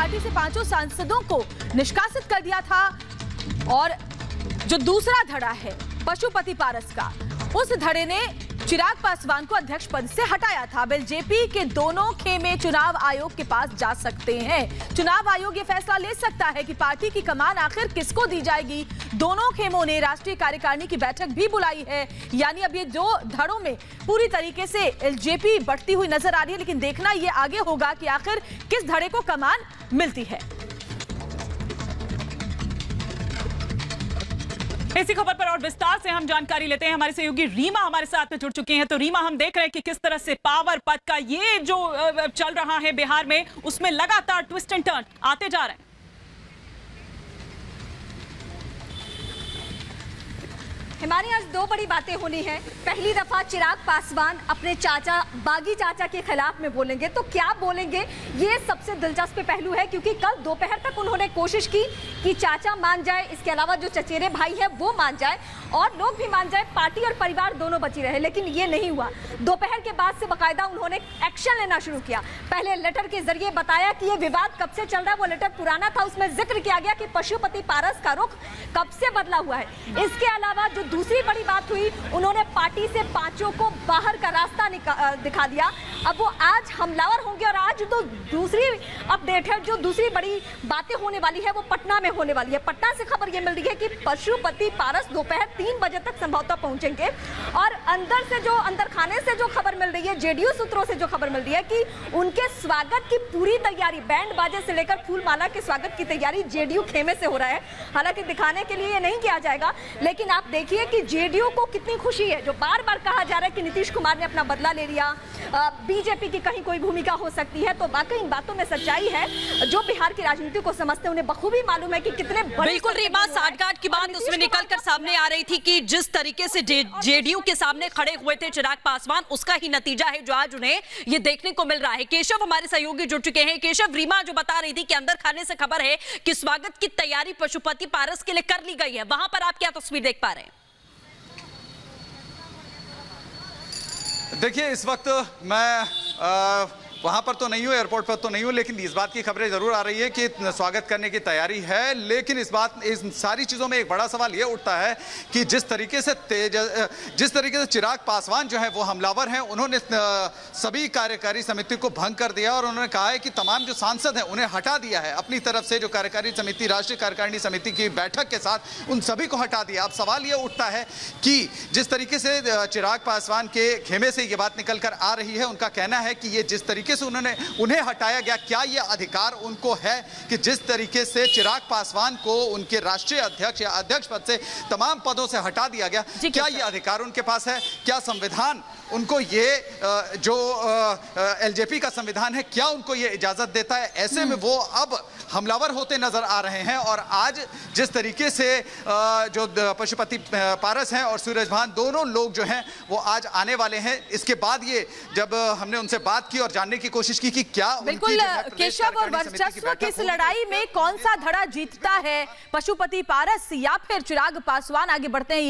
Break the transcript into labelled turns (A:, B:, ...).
A: Party से 5 सांसदों को निष्कासित कर दिया था। और जो दूसरा धड़ा है पशुपति पारस का, उस धड़े ने चिराग पासवान को अध्यक्ष पद से हटाया था। एलजेपी के दोनों खेमे चुनाव आयोग के पास जा सकते हैं। चुनाव आयोग ये फैसला ले सकता है कि पार्टी की कमान आखिर किसको दी जाएगी। दोनों खेमों ने राष्ट्रीय कार्यकारिणी की बैठक भी बुलाई है। यानी अब ये दो धड़ों में पूरी तरीके से एलजेपी बढ़ती हुई नजर आ रही है, लेकिन देखना ये आगे होगा कि आखिर किस धड़े को कमान मिलती है।
B: इसी खबर पर और विस्तार से हम जानकारी लेते हैं। हमारे सहयोगी रीमा हमारे साथ में जुड़ चुकी हैं। तो रीमा, हम देख रहे हैं कि किस तरह से पावर पद का ये जो चल रहा है बिहार में, उसमें लगातार ट्विस्ट एंड टर्न आते जा रहे हैं।
C: हमारी आज दो बड़ी बातें होनी है। पहली दफा चिराग पासवान अपने चाचा बागी चाचा के खिलाफ में बोलेंगे, तो क्या बोलेंगे ये सबसे दिलचस्प पहलू है, क्योंकि कल दोपहर तक उन्होंने कोशिश की कि चाचा मान जाए, इसके अलावा जो चचेरे भाई है वो मान जाए और लोग भी मान जाए, पार्टी और परिवार दोनों बची रहे, लेकिन ये नहीं हुआ। दोपहर के बाद से बाकायदा उन्होंने एक्शन लेना शुरू किया। पहले लेटर के जरिए बताया कि ये विवाद कब से चल रहा है, वो लेटर पुराना था, उसमें जिक्र किया गया कि पशुपति पारस का रुख कब से बदला हुआ है। इसके अलावा जो दूसरी बड़ी बात हुई, उन्होंने पार्टी से 5 को बाहर का रास्ता दिखा दिया। अब वो आज हमलावर होंगे और आज जो दूसरी अपडेट है, जो दूसरी बड़ी बातें होने वाली है वो पटना में होने वाली है। पटना से खबर ये मिल रही है कि पशुपति पारस दोपहर 3 बजे तक संभवतः पहुंचेंगे। और अंदर खाने से जो खबर मिल रही है, जेडीयू सूत्रों से जो खबर मिल रही है कि उनके स्वागत की पूरी तैयारी, बैंड बाजे से लेकर फूलमाला के स्वागत की तैयारी जेडीयू खेमे से हो रहा है। हालांकि दिखाने के लिए ये नहीं किया जाएगा, लेकिन आप देखिए कि जेडीयू को कितनी खुशी है। जो बार बार कहा जा रहा है कि नीतीश कुमार ने अपना बदला ले लिया, बीजेपी की कहीं कोई भूमिका हो सकती है, तो वाकई इन बातों में सच्चाई है। जो बिहार की राजनीति को समझते हैं उन्हें बखूबी मालूम है कि कितने
D: बिल्कुल रीमा, साठगांठ की बात उसमें निकलकर सामने आ रही थी कि जिस तरीके से जेडीयू के सामने खड़े हुए थे चिराग पासवान, उसका ही नतीजा है जो आज उन्हें ये देखने को मिल रहा है। केशव हमारे सहयोगी जुड़ चुके हैं। केशव, रीमा जो बता रही थी कि अंदर खाने से खबर है कि स्वागत की तैयारी पशुपति पारस के लिए कर ली गई है, वहां पर आप क्या तस्वीर देख पा रहे हैं?
E: देखिए, इस वक्त मैं वहाँ पर तो नहीं हूँ, एयरपोर्ट पर तो नहीं हूँ, लेकिन इस बात की खबरें जरूर आ रही है कि स्वागत करने की तैयारी है। लेकिन इस सारी चीज़ों में एक बड़ा सवाल ये उठता है कि जिस तरीके से चिराग पासवान जो है वो हमलावर हैं, उन्होंने सभी कार्यकारी समिति को भंग कर दिया और उन्होंने कहा है कि तमाम जो सांसद हैं उन्हें हटा दिया है अपनी तरफ से। जो कार्यकारी समिति, राष्ट्रीय कार्यकारिणी समिति की बैठक के साथ उन सभी को हटा दिया। अब सवाल ये उठता है कि जिस तरीके से चिराग पासवान के खेमे से ये बात निकल कर आ रही है, उनका कहना है कि ये जिस तरीके से उन्हें हटाया गया, क्या ये अधिकार उनको है कि जिस तरीके से चिराग पासवान को उनके राष्ट्रीय अध्यक्ष या अध्यक्ष पद से तमाम पदों से हटा दिया गया, क्या ये अधिकार उनके पास है? क्या संविधान उनको ये जो एलजेपी का संविधान है, क्या उनको ये इजाजत देता है? ऐसे में वो अब हमलावर होते नजर आ रहे हैं। और आज जिस तरीके से जो पशुपति पारस हैं और सूरजभान, दोनों लोग जो हैं वो आज आने वाले हैं। इसके बाद ये जब हमने उनसे बात की और जानने की कोशिश की कि क्या
A: बिल्कुल केशव, और वर्चस्व की इस लड़ाई में कौन सा धड़ा जीतता है, पशुपति पारस या फिर चिराग पासवान? आगे बढ़ते हैं।